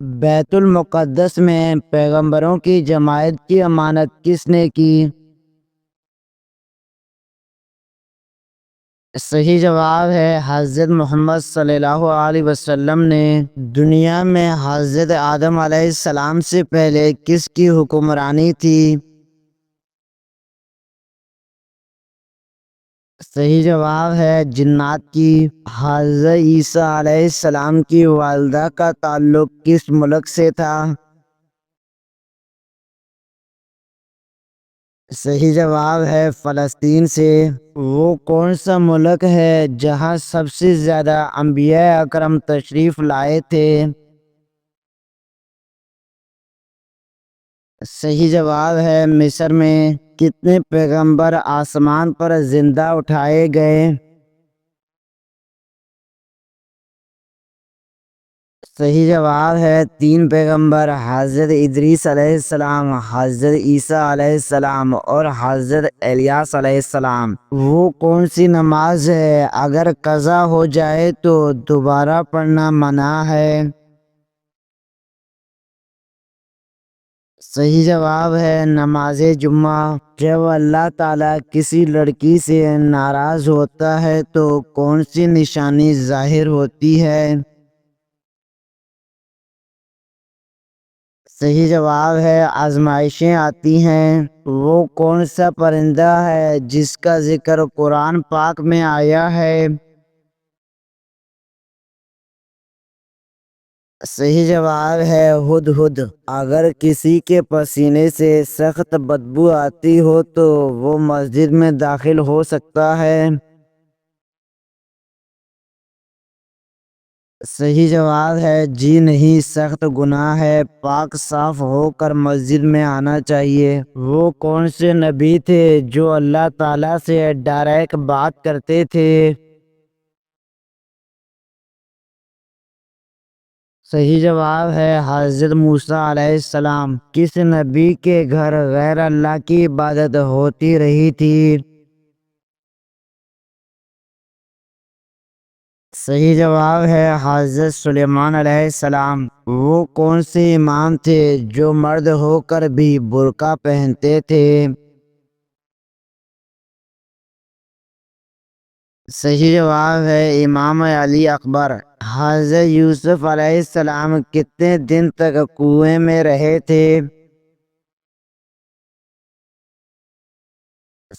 بیت المقدس میں پیغمبروں کی جماعت کی امانت کس نے کی؟ صحیح جواب ہے حضرت محمد صلی اللہ علیہ وسلم نے۔ دنیا میں حضرت آدم علیہ السلام سے پہلے کس کی حکمرانی تھی؟ صحیح جواب ہے جنات کی۔ حضرت عیسیٰ علیہ السلام کی والدہ کا تعلق کس ملک سے تھا؟ صحیح جواب ہے فلسطین سے۔ وہ کون سا ملک ہے جہاں سب سے زیادہ انبیاء اکرم تشریف لائے تھے؟ صحیح جواب ہے مصر میں۔ کتنے پیغمبر آسمان پر زندہ اٹھائے گئے؟ صحیح جواب ہے 3 پیغمبر، حضرت ادریس علیہ السلام، حضرت عیسیٰ علیہ السلام اور حضرت الیاس علیہ السلام۔ وہ کون سی نماز ہے اگر قضا ہو جائے تو دوبارہ پڑھنا منع ہے؟ صحیح جواب ہے نماز جمعہ۔ جب اللہ تعالیٰ کسی لڑکی سے ناراض ہوتا ہے تو کون سی نشانی ظاہر ہوتی ہے؟ صحیح جواب ہے آزمائشیں آتی ہیں۔ وہ کون سا پرندہ ہے جس کا ذکر قرآن پاک میں آیا ہے؟ صحیح جواب ہے ہدہد۔ اگر کسی کے پسینے سے سخت بدبو آتی ہو تو وہ مسجد میں داخل ہو سکتا ہے؟ صحیح جواب ہے جی نہیں، سخت گناہ ہے، پاک صاف ہو کر مسجد میں آنا چاہیے۔ وہ کون سے نبی تھے جو اللہ تعالیٰ سے ڈائریکٹ بات کرتے تھے؟ صحیح جواب ہے حضرت موسیٰ علیہ السلام۔ کس نبی کے گھر غیر اللہ کی عبادت ہوتی رہی تھی؟ صحیح جواب ہے حضرت سلیمان علیہ السلام۔ وہ کون سے امام تھے جو مرد ہو کر بھی برقع پہنتے تھے؟ صحیح جواب ہے امام علی اکبر۔ حضرت یوسف علیہ السلام کتنے دن تک کنویں میں رہے تھے؟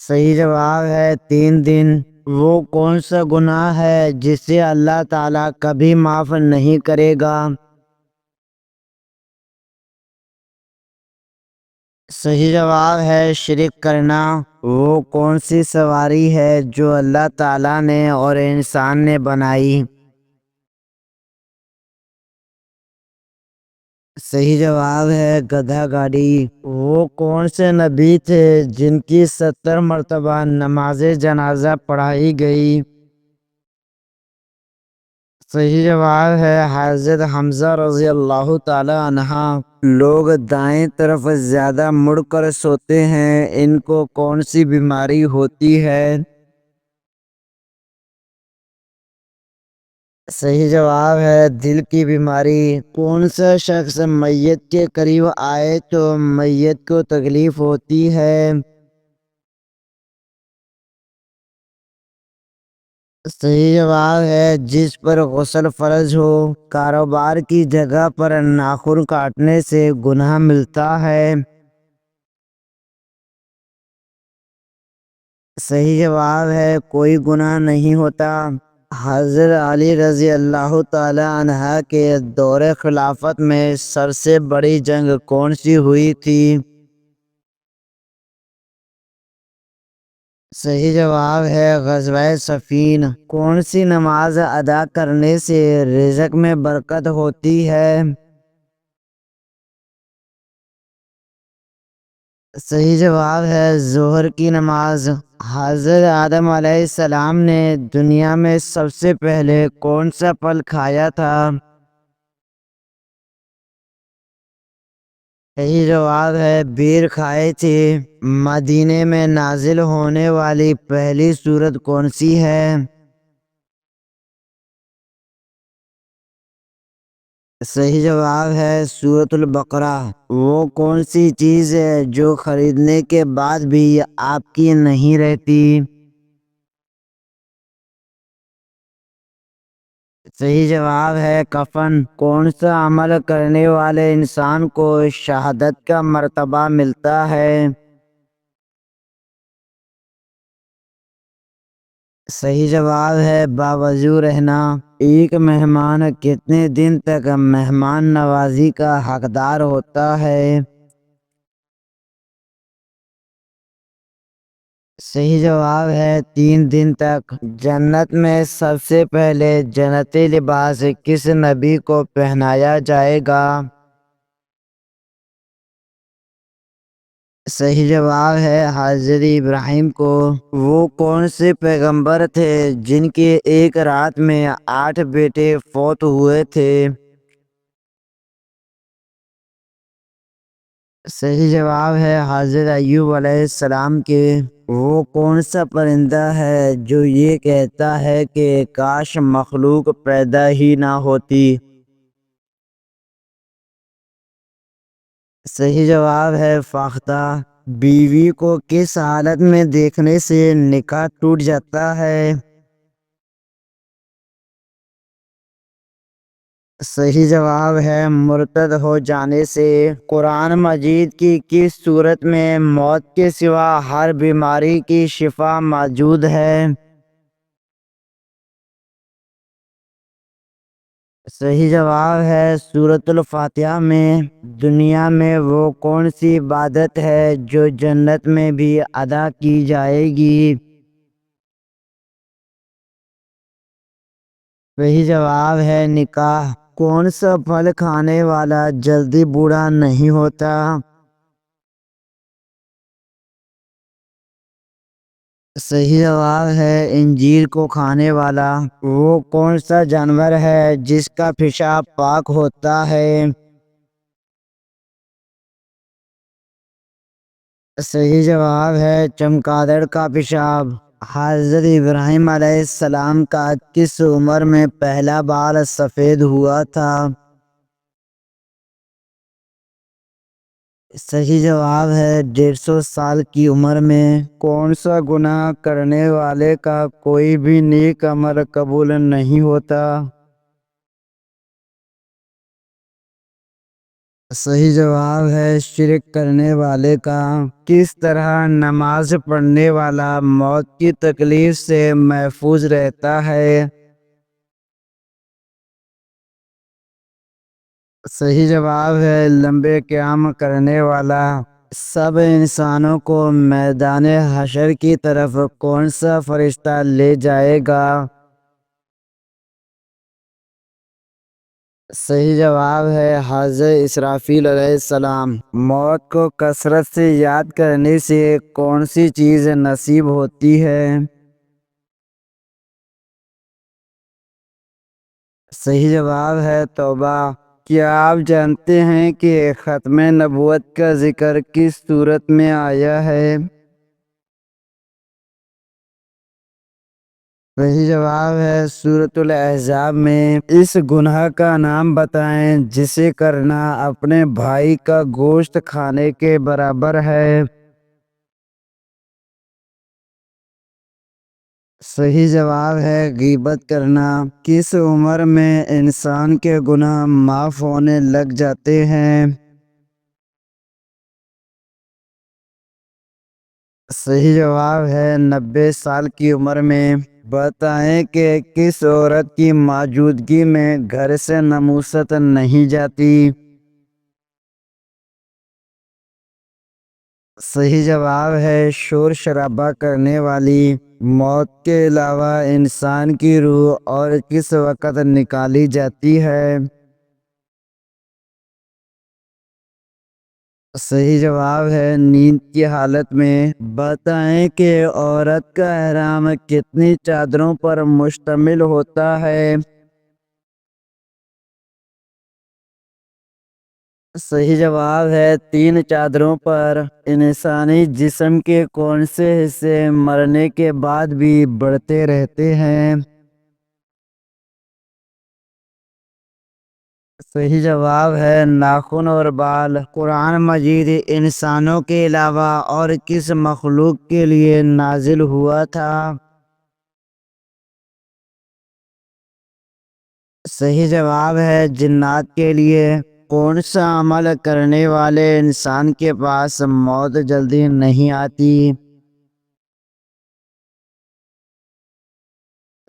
صحیح جواب ہے 3 دن۔ وہ کون سا گناہ ہے جسے اللہ تعالیٰ کبھی معاف نہیں کرے گا؟ صحیح جواب ہے شرک کرنا۔ وہ کون سی سواری ہے جو اللہ تعالیٰ نے اور انسان نے بنائی؟ صحیح جواب ہے گدھا گاڑی۔ وہ کون سے نبی تھے جن کی 70 مرتبہ نماز جنازہ پڑھائی گئی؟ صحیح جواب ہے حضرت حمزہ رضی اللہ تعالی عنہ۔ لوگ دائیں طرف زیادہ مڑ کر سوتے ہیں، ان کو کون سی بیماری ہوتی ہے؟ صحیح جواب ہے دل کی بیماری۔ کون سا شخص میت کے قریب آئے تو میت کو تکلیف ہوتی ہے؟ صحیح جواب ہے جس پر غسل فرض ہو۔ کاروبار کی جگہ پر ناخن کاٹنے سے گناہ ملتا ہے؟ صحیح جواب ہے کوئی گناہ نہیں ہوتا۔ حضرت علی رضی اللہ تعالی عنہ کے دور خلافت میں سب سے بڑی جنگ کون سی ہوئی تھی؟ صحیح جواب ہے غزوہ صفین۔ کون سی نماز ادا کرنے سے رزق میں برکت ہوتی ہے؟ صحیح جواب ہے ظہر کی نماز۔ حضرت آدم علیہ السلام نے دنیا میں سب سے پہلے کون سا پھل کھایا تھا؟ صحیح جواب ہے بیر کھائے تھے۔ مدینے میں نازل ہونے والی پہلی سورت کون سی ہے؟ صحیح جواب ہے سورۃ البقرہ۔ وہ کون سی چیز ہے جو خریدنے کے بعد بھی آپ کی نہیں رہتی؟ صحیح جواب ہے کفن۔ کون سا عمل کرنے والے انسان کو شہادت کا مرتبہ ملتا ہے؟ صحیح جواب ہے باوضو رہنا۔ ایک مہمان کتنے دن تک مہمان نوازی کا حقدار ہوتا ہے؟ صحیح جواب ہے 3 دن تک۔ جنت میں سب سے پہلے جنتی لباس کس نبی کو پہنایا جائے گا؟ صحیح جواب ہے حضرت ابراہیم کو۔ وہ کون سے پیغمبر تھے جن کے ایک رات میں 8 بیٹے فوت ہوئے تھے؟ صحیح جواب ہے حضرت ایوب علیہ السلام کے۔ وہ کون سا پرندہ ہے جو یہ کہتا ہے کہ کاش مخلوق پیدا ہی نہ ہوتی؟ صحیح جواب ہے فاختہ۔ بیوی کو کس حالت میں دیکھنے سے نکاح ٹوٹ جاتا ہے؟ صحیح جواب ہے مرتد ہو جانے سے۔ قرآن مجید کی کس صورت میں موت کے سوا ہر بیماری کی شفا موجود ہے؟ صحیح جواب ہے سورۃ الفاتحہ میں۔ دنیا میں وہ کون سی عبادت ہے جو جنت میں بھی ادا کی جائے گی؟ صحیح جواب ہے نکاح۔ کون سا پھل کھانے والا جلدی بوڑھا نہیں ہوتا؟ صحیح جواب ہے انجیر کو کھانے والا۔ وہ کون سا جانور ہے جس کا پیشاب پاک ہوتا ہے؟ صحیح جواب ہے چمگادڑ کا پیشاب۔ حضرت ابراہیم علیہ السلام کا کس عمر میں پہلا بال سفید ہوا تھا؟ صحیح جواب ہے 150 سال کی عمر میں۔ کون سا گناہ کرنے والے کا کوئی بھی نیک عمل قبول نہیں ہوتا؟ صحیح جواب ہے شرک کرنے والے کا۔ کس طرح نماز پڑھنے والا موت کی تکلیف سے محفوظ رہتا ہے؟ صحیح جواب ہے لمبے قیام کرنے والا۔ سب انسانوں کو میدان حشر کی طرف کون سا فرشتہ لے جائے گا؟ صحیح جواب ہے حضرت اسرافیل علیہ السلام۔ موت کو کثرت سے یاد کرنے سے کون سی چیز نصیب ہوتی ہے؟ صحیح جواب ہے توبہ۔ کیا آپ جانتے ہیں کہ ختم نبوت کا ذکر کس صورت میں آیا ہے؟ صحیح جواب ہے سورۃ الاحزاب میں۔ اس گناہ کا نام بتائیں جسے کرنا اپنے بھائی کا گوشت کھانے کے برابر ہے۔ صحیح جواب ہے غیبت کرنا۔ کس عمر میں انسان کے گناہ معاف ہونے لگ جاتے ہیں؟ صحیح جواب ہے 90 سال کی عمر میں۔ بتائیں کہ کس عورت کی موجودگی میں گھر سے ناموست نہیں جاتی؟ صحیح جواب ہے شور شرابہ کرنے والی۔ موت کے علاوہ انسان کی روح اور کس وقت نکالی جاتی ہے؟ صحیح جواب ہے نیند کی حالت میں۔ بتائیں کہ عورت کا احرام کتنی چادروں پر مشتمل ہوتا ہے؟ صحیح جواب ہے 3 چادروں پر۔ انسانی جسم کے کون سے حصے مرنے کے بعد بھی بڑھتے رہتے ہیں؟ صحیح جواب ہے ناخن اور بال۔ قرآن مجید انسانوں کے علاوہ اور کس مخلوق کے لیے نازل ہوا تھا؟ صحیح جواب ہے جنات کے لیے۔ کون سا عمل کرنے والے انسان کے پاس موت جلدی نہیں آتی؟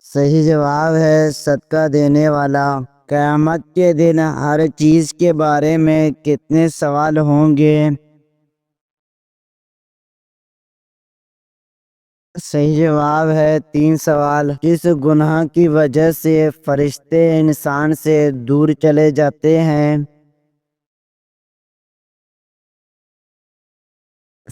صحیح جواب ہے صدقہ دینے والا۔ قیامت کے دن ہر چیز کے بارے میں کتنے سوال ہوں گے؟ صحیح جواب ہے 3 سوال۔ کس گناہ کی وجہ سے فرشتے انسان سے دور چلے جاتے ہیں؟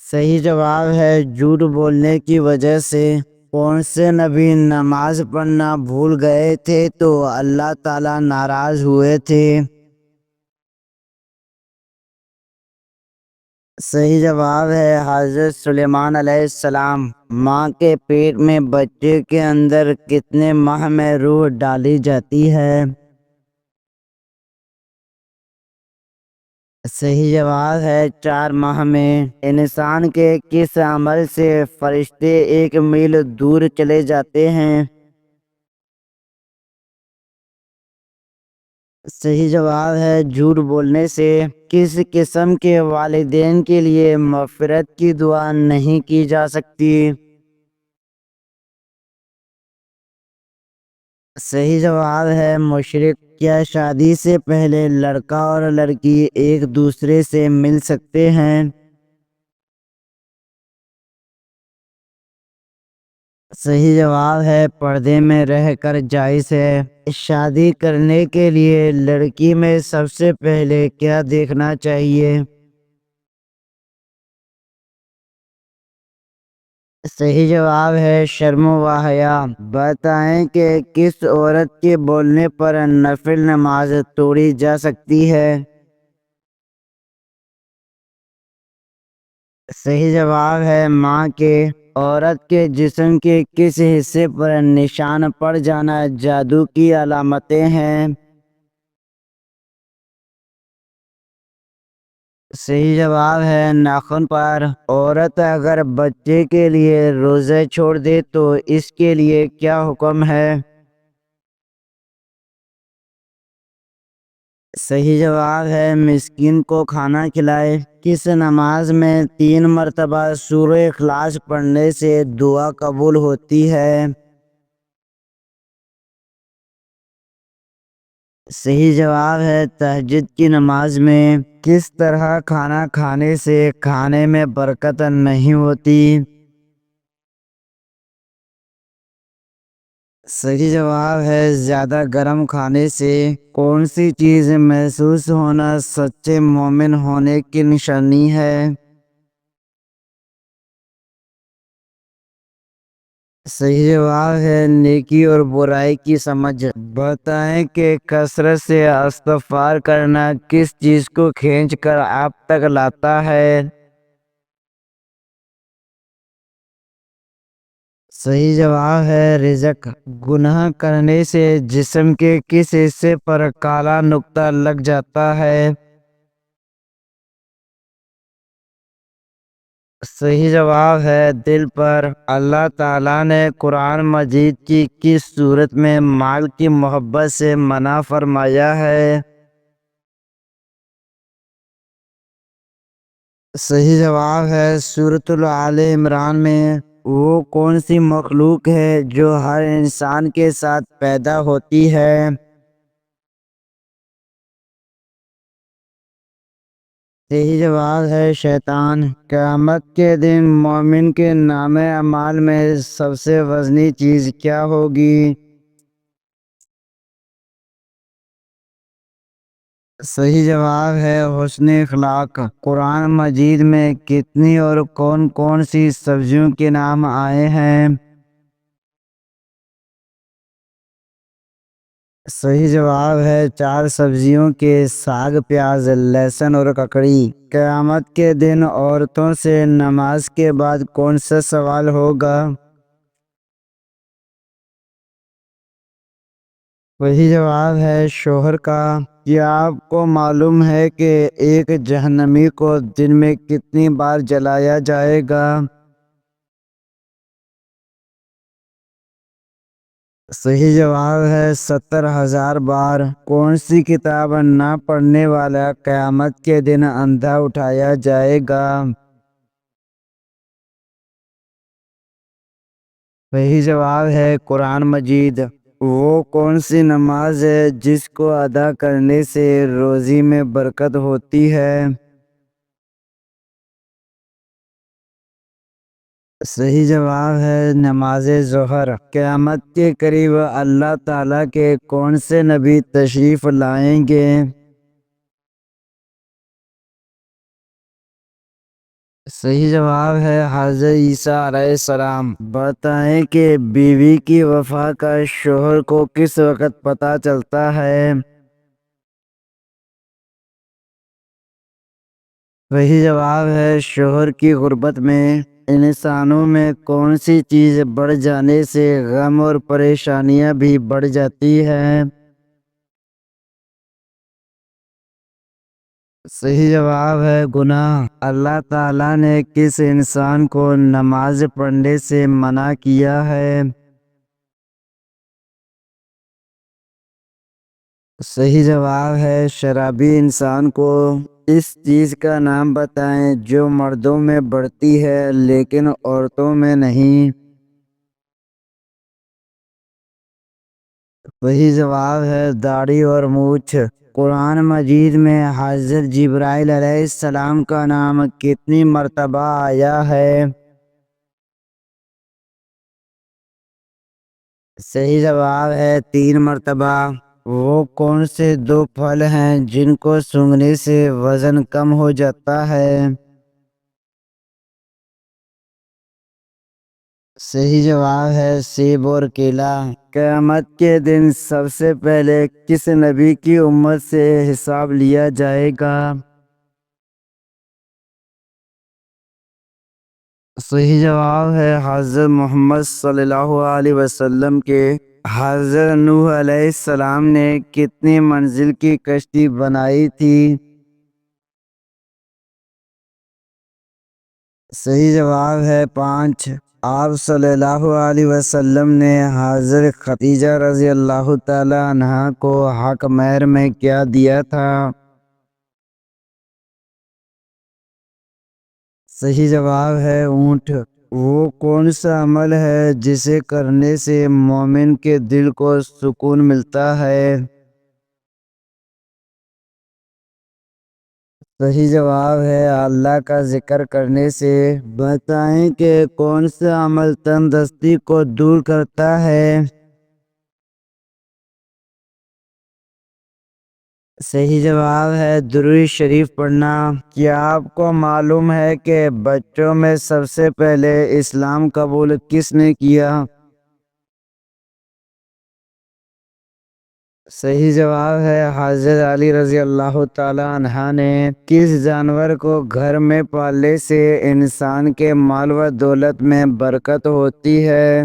صحیح جواب ہے جھوٹ بولنے کی وجہ سے۔ کون سے نبی نماز پڑھنا بھول گئے تھے تو اللہ تعالیٰ ناراض ہوئے تھے؟ صحیح جواب ہے حضرت سلیمان علیہ السلام۔ ماں کے پیٹ میں بچے کے اندر کتنے ماہ میں روح ڈالی جاتی ہے؟ صحیح جواب ہے 4 ماہ میں۔ انسان کے کس عمل سے فرشتے 1 میل دور چلے جاتے ہیں؟ صحیح جواب ہے جھوٹ بولنے سے۔ کس قسم کے والدین کے لیے مغفرت کی دعا نہیں کی جا سکتی؟ صحیح جواب ہے مشرک۔ کیا شادی سے پہلے لڑکا اور لڑکی ایک دوسرے سے مل سکتے ہیں؟ صحیح جواب ہے پردے میں رہ کر جائز ہے۔ شادی کرنے کے لیے لڑکی میں سب سے پہلے کیا دیکھنا چاہیے؟ صحیح جواب ہے شرم و حیا۔ بتائیں کہ کس عورت کے بولنے پر نفل نماز توڑی جا سکتی ہے؟ صحیح جواب ہے ماں کے۔ عورت کے جسم کے کس حصے پر نشان پڑ جانا جادو کی علامتیں ہیں؟ صحیح جواب ہے ناخن پر۔ عورت اگر بچے کے لیے روزے چھوڑ دے تو اس کے لیے کیا حکم ہے؟ صحیح جواب ہے مسکین کو کھانا کھلائے۔ کس نماز میں 3 مرتبہ سورہ اخلاص پڑھنے سے دعا قبول ہوتی ہے؟ صحیح جواب ہے تہجد کی نماز میں۔ کس طرح کھانا کھانے سے کھانے میں برکت نہیں ہوتی؟ صحیح جواب ہے زیادہ گرم کھانے سے۔ کون سی چیز محسوس ہونا سچے مومن ہونے کی نشانی ہے؟ صحیح جواب ہے نیکی اور برائی کی سمجھ۔ بتائیں کہ کثرت سے استغفار کرنا کس چیز کو کھینچ کر آپ تک لاتا ہے؟ صحیح جواب ہے رزق۔ گناہ کرنے سے جسم کے کس حصے پر کالا نقطہ لگ جاتا ہے؟ صحیح جواب ہے دل پر۔ اللہ تعالیٰ نے قرآن مجید کی کس صورت میں مال کی محبت سے منع فرمایا ہے؟ صحیح جواب ہے سورۃ آل عمران میں۔ وہ کون سی مخلوق ہے جو ہر انسان کے ساتھ پیدا ہوتی ہے؟ صحیح جواب ہے شیطان۔ قیامت کے دن مومن کے نامہ اعمال میں سب سے وزنی چیز کیا ہوگی؟ صحیح جواب ہے حسن اخلاق۔ قرآن مجید میں کتنی اور کون کون سی سبزیوں کے نام آئے ہیں؟ صحیح جواب ہے 4 سبزیوں کے ساگ پیاز لہسن اور ککڑی۔ قیامت کے دن عورتوں سے نماز کے بعد کون سا سوال ہوگا؟ وہی جواب ہے شوہر کا۔ کیا آپ کو معلوم ہے کہ ایک جہنمی کو دن میں کتنی بار جلایا جائے گا؟ صحیح جواب ہے 70,000 بار۔ کون سی کتاب نہ پڑھنے والا قیامت کے دن اندھا اٹھایا جائے گا؟ صحیح جواب ہے قرآن مجید۔ وہ کون سی نماز ہے جس کو ادا کرنے سے روزی میں برکت ہوتی ہے؟ صحیح جواب ہے نماز ظہر۔ قیامت کے قریب اللہ تعالیٰ کے کون سے نبی تشریف لائیں گے؟ صحیح جواب ہے حضرت عیسیٰ علیہ السلام۔ بتائیں کہ بیوی کی وفا کا شوہر کو کس وقت پتہ چلتا ہے؟ صحیح جواب ہے شوہر کی غربت میں۔ انسانوں میں کون سی چیز بڑھ جانے سے غم اور پریشانیاں بھی بڑھ جاتی ہیں؟ صحیح جواب ہے گناہ۔ اللہ تعالیٰ نے کس انسان کو نماز پڑھنے سے منع کیا ہے؟ صحیح جواب ہے شرابی انسان کو۔ اس چیز کا نام بتائیں جو مردوں میں بڑھتی ہے لیکن عورتوں میں نہیں۔ وہی جواب ہے داڑھی اور مونچھ۔ قرآن مجید میں حضرت جبرائیل علیہ السلام کا نام کتنی مرتبہ آیا ہے؟ صحیح جواب ہے 3 مرتبہ۔ وہ کون سے 2 پھل ہیں جن کو سونگھنے سے وزن کم ہو جاتا ہے؟ صحیح جواب ہے سیب اور کیلا۔ قیامت کے دن سب سے پہلے کس نبی کی امت سے حساب لیا جائے گا؟ صحیح جواب ہے حضرت محمد صلی اللہ علیہ وسلم کے۔ حضرت نوح علیہ السلام نے کتنی منزل کی کشتی بنائی تھی؟ صحیح جواب ہے 5۔ آپ صلی اللہ علیہ وسلم نے حضرت خدیجہ رضی اللہ تعالی عنہا کو حق مہر میں کیا دیا تھا؟ صحیح جواب ہے اونٹ۔ وہ کون سا عمل ہے جسے کرنے سے مومن کے دل کو سکون ملتا ہے؟ صحیح جواب ہے اللہ کا ذکر کرنے سے۔ بتائیں کہ کون سا عمل تندرستی کو دور کرتا ہے؟ صحیح جواب ہے درود شریف پڑھنا۔ کیا آپ کو معلوم ہے کہ بچوں میں سب سے پہلے اسلام قبول کس نے کیا؟ صحیح جواب ہے حضرت علی رضی اللہ تعالی عنہ نے۔ کس جانور کو گھر میں پالنے سے انسان کے مال و دولت میں برکت ہوتی ہے؟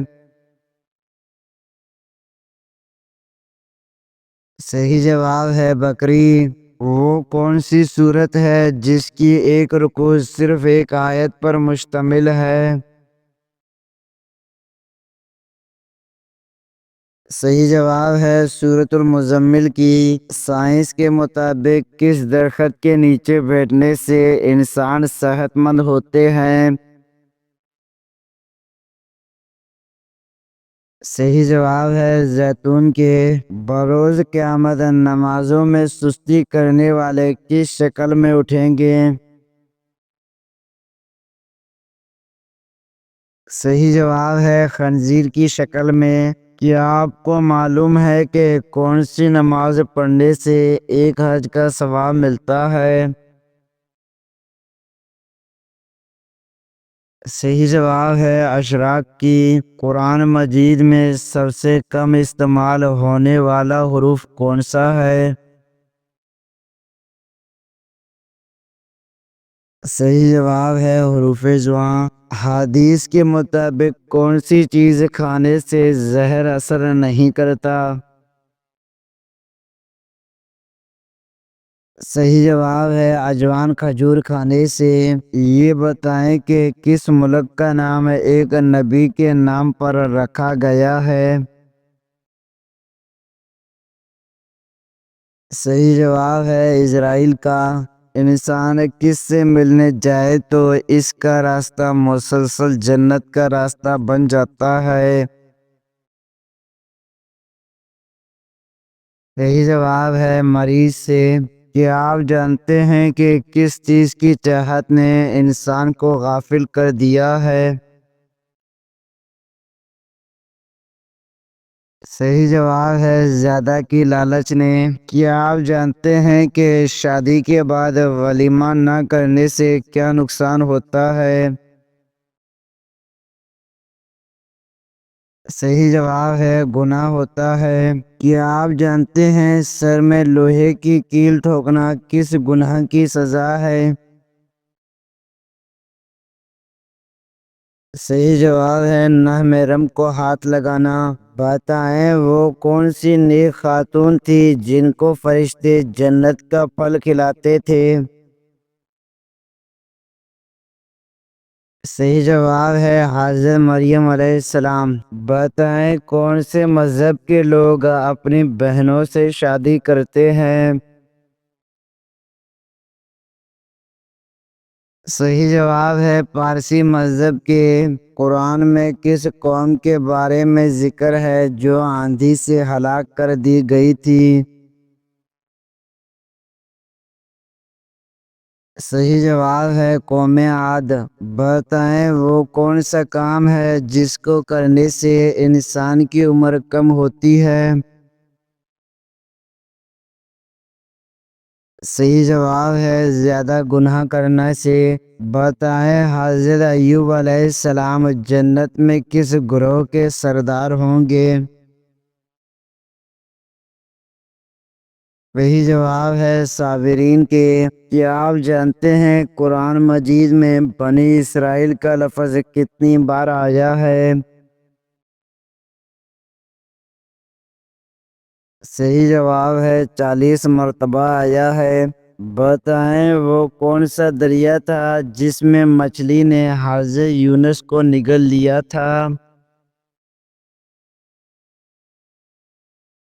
صحیح جواب ہے بکری۔ وہ کون سی سورت ہے جس کی ایک رکوع صرف ایک آیت پر مشتمل ہے؟ صحیح جواب ہے سورۃ المزمل کی۔ سائنس کے مطابق کس درخت کے نیچے بیٹھنے سے انسان صحت مند ہوتے ہیں؟ صحیح جواب ہے زیتون کے۔ بروز قیامت نمازوں میں سستی کرنے والے کس شکل میں اٹھیں گے؟ صحیح جواب ہے خنزیر کی شکل میں۔ کیا آپ کو معلوم ہے کہ کون سی نماز پڑھنے سے ایک حج کا ثواب ملتا ہے؟ صحیح جواب ہے اشراق کی۔ قرآن مجید میں سب سے کم استعمال ہونے والا حروف کون سا ہے؟ صحیح جواب ہے حروف جواں۔ حدیث کے مطابق کون سی چیز کھانے سے زہر اثر نہیں کرتا؟ صحیح جواب ہے اجوان کھجور کھانے سے۔ یہ بتائیں کہ کس ملک کا نام ایک نبی کے نام پر رکھا گیا ہے؟ صحیح جواب ہے اسرائیل کا۔ انسان کس سے ملنے جائے تو اس کا راستہ مسلسل جنت کا راستہ بن جاتا ہے؟ صحیح جواب ہے مریض سے۔ کیا آپ جانتے ہیں کہ کس چیز کی چاہت نے انسان کو غافل کر دیا ہے؟ صحیح جواب ہے زیادہ کی لالچ نے۔ کیا آپ جانتے ہیں کہ شادی کے بعد ولیمہ نہ کرنے سے کیا نقصان ہوتا ہے؟ صحیح جواب ہے گناہ ہوتا ہے۔ کیا آپ جانتے ہیں سر میں لوہے کی کیل ٹھوکنا کس گناہ کی سزا ہے؟ صحیح جواب ہے نامحرم کو ہاتھ لگانا۔ بتائیں وہ کون سی نیک خاتون تھی جن کو فرشتے جنت کا پھل کھلاتے تھے؟ صحیح جواب ہے حضرت مریم علیہ السلام۔ بتائیں کون سے مذہب کے لوگ اپنی بہنوں سے شادی کرتے ہیں؟ صحیح جواب ہے پارسی مذہب کے۔ قرآن میں کس قوم کے بارے میں ذکر ہے جو آندھی سے ہلاک کر دی گئی تھی؟ صحیح جواب ہے قوم عاد۔ بتائیں وہ کون سا کام ہے جس کو کرنے سے انسان کی عمر کم ہوتی ہے؟ صحیح جواب ہے زیادہ گناہ کرنے سے۔ بتائیں حضرت ایوب علیہ السلام جنت میں کس گروہ کے سردار ہوں گے؟ وہی جواب ہے صابرین کے۔ کیا آپ جانتے ہیں قرآن مجید میں بنی اسرائیل کا لفظ کتنی بار آیا ہے؟ صحیح جواب ہے 40 مرتبہ آیا ہے۔ بتائیں وہ کون سا دریا تھا جس میں مچھلی نے حضرت یونس کو نگل لیا تھا؟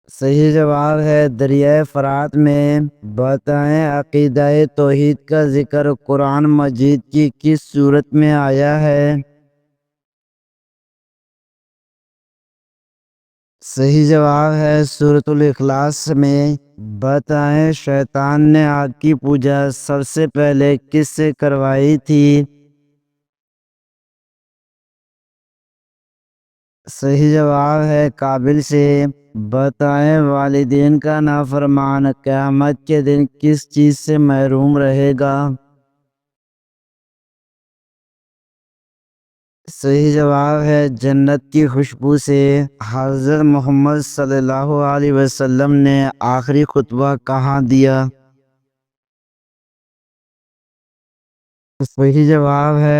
صحیح جواب ہے دریائے فرات میں۔ بتائیں عقیدہ توحید کا ذکر قرآن مجید کی کس صورت میں آیا ہے؟ صحیح جواب ہے سورۃ الاخلاص میں۔ بتائیں شیطان نے آگ کی پوجا سب سے پہلے کس سے کروائی تھی؟ صحیح جواب ہے قابل سے۔ بتائیں والدین کا نافرمان قیامت کے دن کس چیز سے محروم رہے گا؟ صحیح جواب ہے جنت کی خوشبو سے۔ حضرت محمد صلی اللہ علیہ وسلم نے آخری خطبہ کہاں دیا؟ صحیح جواب ہے